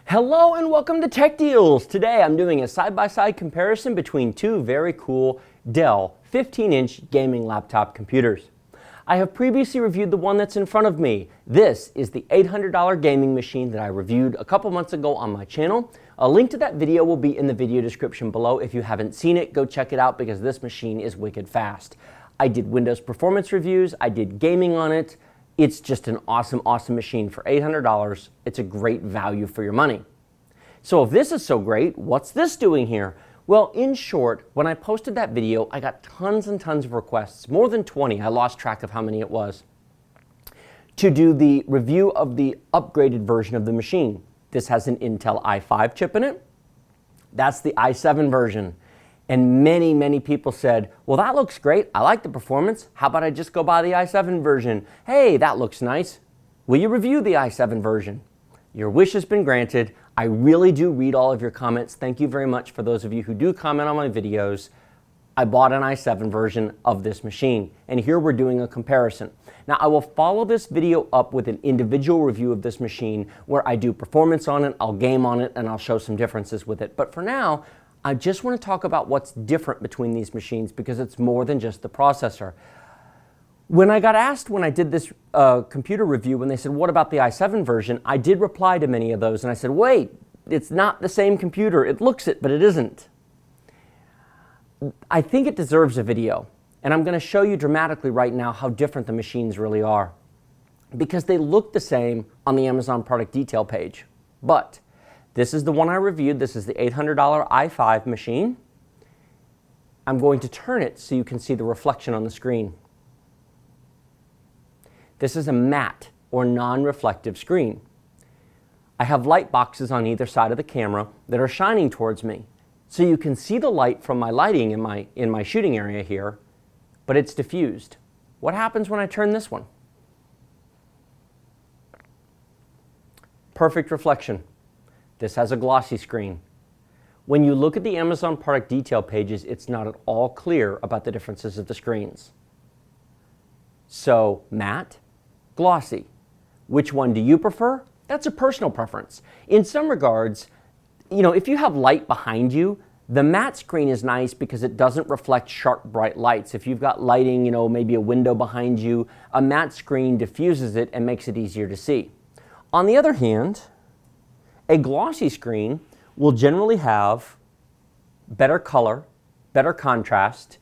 Hello and welcome to Tech Deals. Today I'm doing a side-by-side comparison between two very cool Dell 15-inch gaming laptop computers. I have previously reviewed the one that's in front of me. This is the $800 gaming machine that I reviewed a couple months ago on my channel. A link to that video will be in the video description below. If you haven't seen it, go check it out because this machine is wicked fast. I did Windows performance reviews, I did gaming on it. It's just an awesome, awesome machine for $800. It's a great value for your money. So if this is so great, what's this doing here? Well, in short, when I posted that video, I got tons and tons of requests, more than 20, I lost track of how many it was, to do the review of the upgraded version of the machine. This has an Intel i5 chip in it. That's the i7 version. And many, many people said, well, that looks great. I like the performance. How about I just go buy the i7 version? Hey, that looks nice. Will you review the i7 version? Your wish has been granted. I really do read all of your comments. Thank you very much for those of you who do comment on my videos. I bought an i7 version of this machine, and here we're doing a comparison. Now, I will follow this video up with an individual review of this machine where I do performance on it, I'll game on it, and I'll show some differences with it. But for now, I just want to talk about what's different between these machines because it's more than just the processor. When I got asked when I did this computer review, when they said, what about the i7 version? I did reply to many of those, and I said, wait, it's not the same computer. It looks it, but it isn't. I think it deserves a video, and I'm going to show you dramatically right now how different the machines really are because they look the same on the Amazon product detail page. But this is the one I reviewed. This is the $800 i5 machine. I'm going to turn it so you can see the reflection on the screen. This is a matte or non-reflective screen. I have light boxes on either side of the camera that are shining towards me. So you can see the light from my lighting in my shooting area here, but it's diffused. What happens when I turn this one? Perfect reflection. This has a glossy screen. When you look at the Amazon product detail pages, it's not at all clear about the differences of the screens. So matte, glossy. Which one do you prefer? That's a personal preference. In some regards, if you have light behind you, the matte screen is nice because it doesn't reflect sharp, bright lights. If you've got lighting, maybe a window behind you, a matte screen diffuses it and makes it easier to see. On the other hand, a glossy screen will generally have better color, better contrast,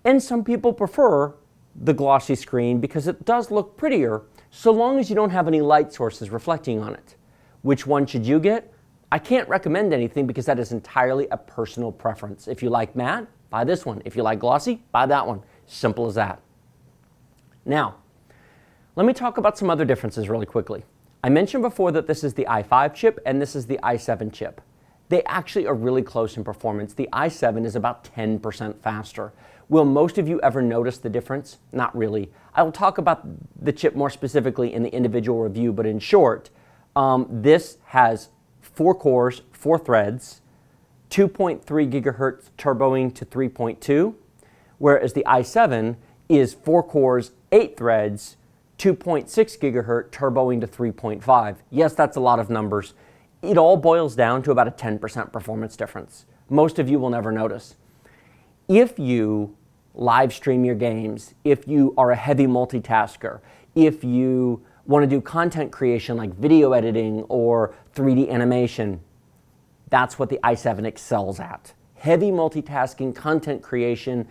and some people prefer the glossy screen because it does look prettier so long as you don't have any light sources reflecting on it. Which one should you get? I can't recommend anything because that is entirely a personal preference. If you like matte, buy this one. If you like glossy, buy that one. Simple as that. Now, let me talk about some other differences really quickly. I mentioned before that this is the i5 chip and this is the i7 chip. They actually are really close in performance. The i7 is about 10% faster. Will most of you ever notice the difference? Not really. I will talk about the chip more specifically in the individual review, but in short, this has 4 cores, 4 threads, 2.3 gigahertz turboing to 3.2, whereas the i7 is 4 cores, 8 threads, 2.6 gigahertz turboing to 3.5. Yes, that's a lot of numbers. It all boils down to about a 10% performance difference. Most of you will never notice. If you live stream your games, if you are a heavy multitasker, if you want to do content creation like video editing or 3D animation, that's what the i7 excels at. Heavy multitasking, content creation,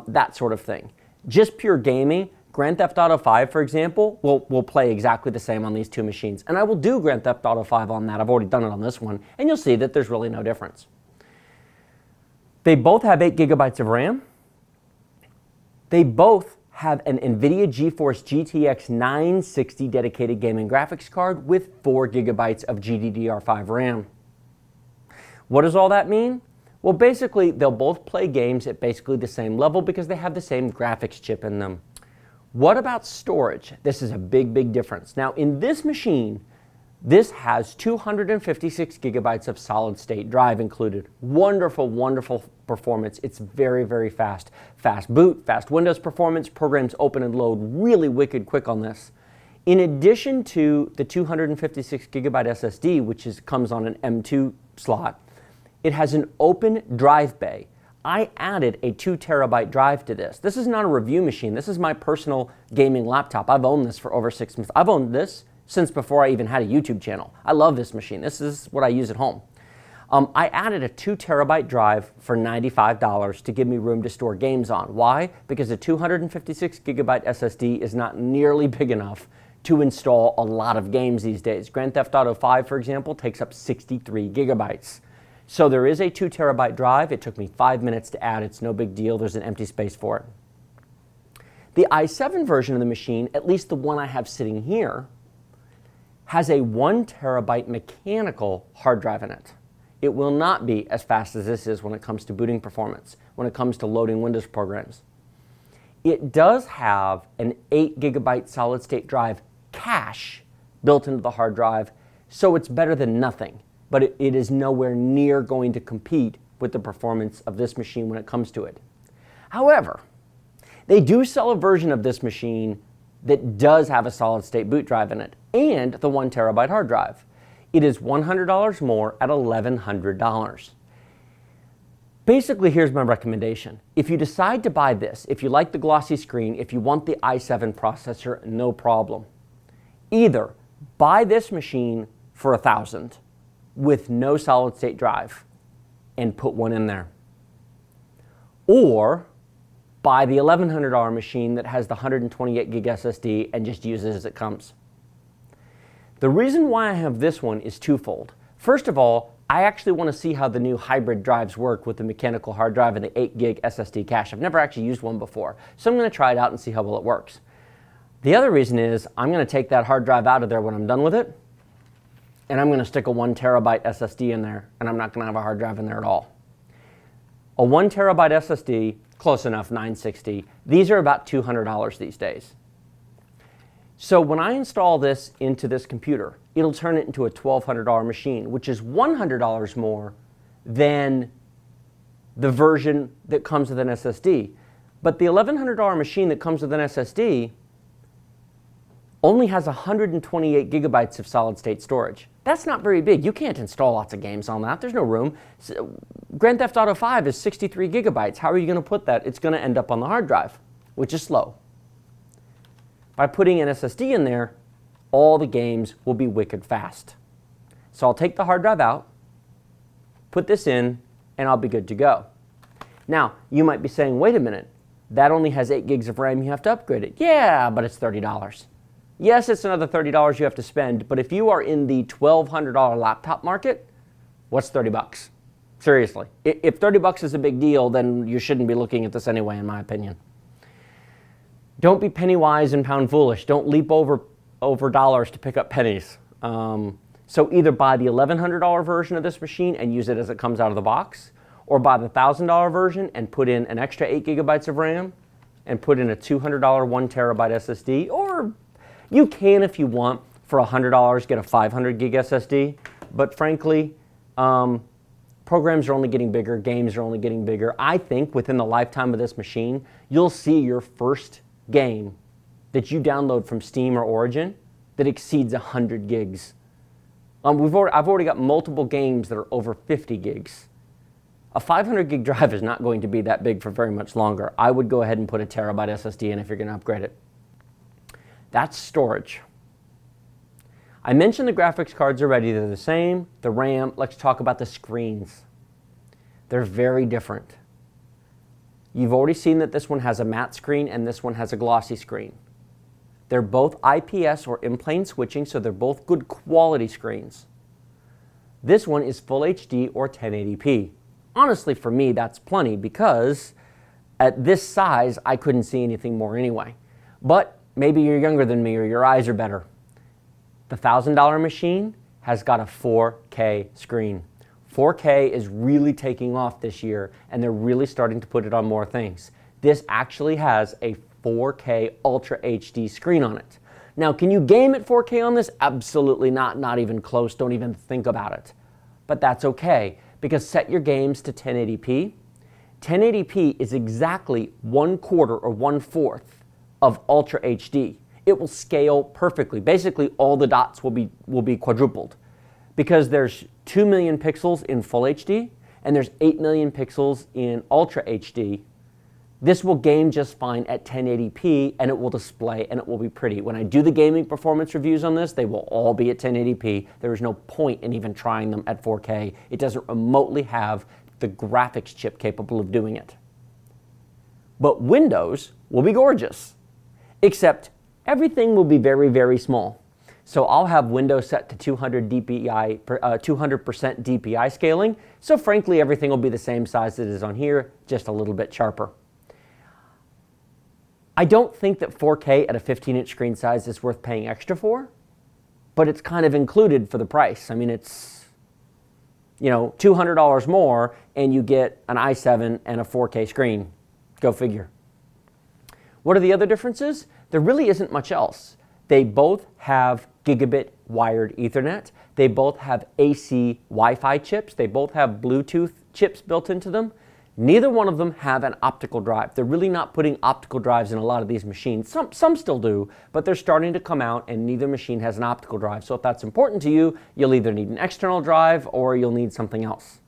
that sort of thing. Just pure gaming, Grand Theft Auto 5, for example, will play exactly the same on these two machines. And I will do Grand Theft Auto 5 on that. I've already done it on this one. And you'll see that there's really no difference. They both have 8 gigabytes of RAM. They both have an NVIDIA GeForce GTX 960 dedicated gaming graphics card with 4 gigabytes of GDDR5 RAM. What does all that mean? Well, basically, they'll both play games at basically the same level because they have the same graphics chip in them. What about storage? This is a big, big difference. Now, in this machine, this has 256 gigabytes of solid-state drive included. Wonderful, wonderful performance. It's very, very fast. Fast boot, fast Windows performance, programs open and load really wicked quick on this. In addition to the 256 gigabyte SSD, which comes on an M.2 slot, it has an open drive bay. I added a 2 terabyte drive to this. This is not a review machine. This is my personal gaming laptop. I've owned this for over 6 months. I've owned this since before I even had a YouTube channel. I love this machine. This is what I use at home. I added a 2 terabyte drive for $95 to give me room to store games on. Why? Because a 256 gigabyte SSD is not nearly big enough to install a lot of games these days. Grand Theft Auto 5, for example, takes up 63 gigabytes. So there is a 2 terabyte drive. It took me 5 minutes to add. It's no big deal. There's an empty space for it. The i7 version of the machine, at least the one I have sitting here, has a 1 terabyte mechanical hard drive in it. It will not be as fast as this is when it comes to booting performance, when it comes to loading Windows programs. It does have an 8 gigabyte solid state drive cache built into the hard drive, so it's better than nothing, but it is nowhere near going to compete with the performance of this machine when it comes to it. However, they do sell a version of this machine that does have a solid state boot drive in it and the 1 terabyte hard drive. It is $100 more at $1,100. Basically, here's my recommendation. If you decide to buy this, if you like the glossy screen, if you want the i7 processor, no problem. Either buy this machine for $1,000 with no solid state drive and put one in there. Or buy the $1,100 machine that has the 128 gig SSD and just use it as it comes. The reason why I have this one is twofold. First of all, I actually want to see how the new hybrid drives work with the mechanical hard drive and the 8 gig SSD cache. I've never actually used one before, so I'm going to try it out and see how well it works. The other reason is I'm going to take that hard drive out of there when I'm done with it, and I'm going to stick a 1 terabyte SSD in there, and I'm not going to have a hard drive in there at all. A 1 terabyte SSD, close enough, $960. These are about $200 these days. So when I install this into this computer, it'll turn it into a $1,200 machine, which is $100 more than the version that comes with an SSD. But the $1,100 machine that comes with an SSD only has 128 gigabytes of solid state storage. That's not very big. You can't install lots of games on that. There's no room. So, Grand Theft Auto 5 is 63 gigabytes. How are you going to put that? It's going to end up on the hard drive, which is slow. By putting an SSD in there, all the games will be wicked fast. So I'll take the hard drive out, put this in, and I'll be good to go. Now, you might be saying, wait a minute, that only has 8 gigs of RAM, you have to upgrade it. Yeah, but it's $30. Yes, it's another $30 you have to spend, but if you are in the $1,200 laptop market, what's 30 bucks? Seriously. If 30 bucks is a big deal, then you shouldn't be looking at this anyway, in my opinion. Don't be penny wise and pound foolish. Don't leap over dollars to pick up pennies. So either buy the $1,100 version of this machine and use it as it comes out of the box, or buy the $1,000 version and put in an extra 8 gigabytes of RAM and put in a $200 1 terabyte SSD, or you can, if you want, for $100 get a 500 gig SSD. But frankly, programs are only getting bigger, games are only getting bigger. I think within the lifetime of this machine, you'll see your first game that you download from Steam or Origin that exceeds 100 gigs. I've already got multiple games that are over 50 gigs. A 500 gig drive is not going to be that big for very much longer. I would go ahead and put a terabyte SSD in if you're going to upgrade it. That's storage. I mentioned the graphics cards already. They're the same. The RAM, let's talk about the screens. They're very different. You've already seen that this one has a matte screen and this one has a glossy screen. They're both IPS or in-plane switching, so they're both good quality screens. This one is Full HD or 1080p. Honestly, for me, that's plenty because at this size, I couldn't see anything more anyway. But maybe you're younger than me or your eyes are better. The $1,000 machine has got a 4K screen. 4K is really taking off this year, and they're really starting to put it on more things. This actually has a 4K Ultra HD screen on it. Now, can you game at 4K on this? Absolutely not, not even close, don't even think about it. But that's okay, because set your games to 1080p. 1080p is exactly 1/4 or 1/4 of Ultra HD. it will scale perfectly. Basically, all the dots will be quadrupled because there's 2 million pixels in Full HD and there's 8 million pixels in Ultra HD. This will game just fine at 1080p and it will display and it will be pretty. When I do the gaming performance reviews on this, they will all be at 1080p. There is no point in even trying them at 4K. It doesn't remotely have the graphics chip capable of doing it. But Windows will be gorgeous, except everything will be very, very small. So I'll have Windows set to 200% DPI scaling. So frankly, everything will be the same size that it is on here, just a little bit sharper. I don't think that 4K at a 15-inch screen size is worth paying extra for, but it's kind of included for the price. I mean, it's, you know, $200 more and you get an i7 and a 4K screen. Go figure. What are the other differences? There really isn't much else. They both have gigabit wired Ethernet. They both have AC Wi-Fi chips. They both have Bluetooth chips built into them. Neither one of them have an optical drive. They're really not putting optical drives in a lot of these machines. Some still do, but they're starting to come out and neither machine has an optical drive. So if that's important to you, you'll either need an external drive or you'll need something else.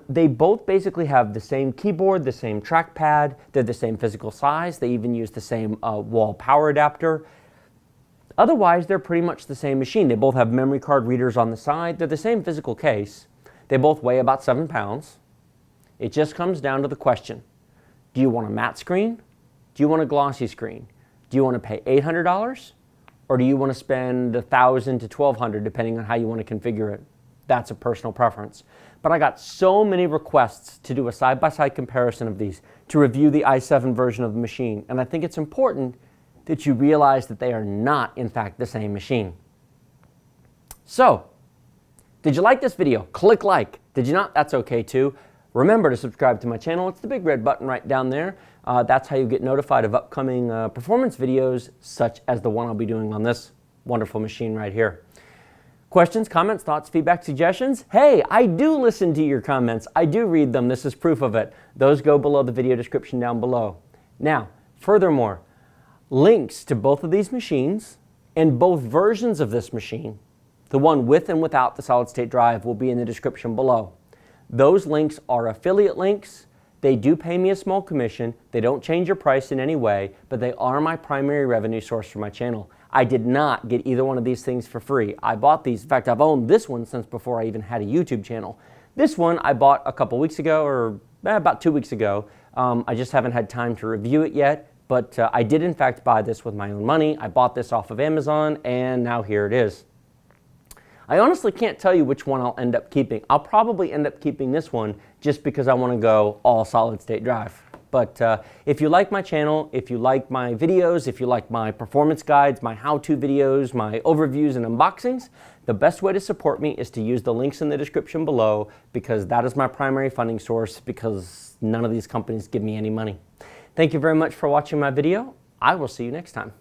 They both basically have the same keyboard, the same trackpad, they're the same physical size, they even use the same wall power adapter. Otherwise, they're pretty much the same machine. They both have memory card readers on the side, they're the same physical case. They both weigh about 7 pounds. It just comes down to the question, do you want a matte screen? Do you want a glossy screen? Do you want to pay $800? Or do you want to spend $1,000 to $1,200 depending on how you want to configure it? That's a personal preference. But I got so many requests to do a side-by-side comparison of these, to review the i7 version of the machine, and I think it's important that you realize that they are not, in fact, the same machine. So, did you like this video? Click like. Did you not? That's okay too. Remember to subscribe to my channel. It's the big red button right down there. That's how you get notified of upcoming performance videos, such as the one I'll be doing on this wonderful machine right here. Questions, comments, thoughts, feedback, suggestions? Hey, I do listen to your comments. I do read them. This is proof of it. Those go below the video description down below. Now, furthermore, links to both of these machines and both versions of this machine, the one with and without the solid-state drive, will be in the description below. Those links are affiliate links. They do pay me a small commission. They don't change your price in any way, but they are my primary revenue source for my channel. I did not get either one of these things for free. I bought these. In fact, I've owned this one since before I even had a YouTube channel. This one I bought a couple weeks ago, or about 2 weeks ago. I just haven't had time to review it yet, but I did in fact buy this with my own money. I bought this off of Amazon, and now here it is. I honestly can't tell you which one I'll end up keeping. I'll probably end up keeping this one just because I want to go all solid-state drive. But if you like my channel, if you like my videos, if you like my performance guides, my how-to videos, my overviews and unboxings, the best way to support me is to use the links in the description below, because that is my primary funding source, because none of these companies give me any money. Thank you very much for watching my video. I will see you next time.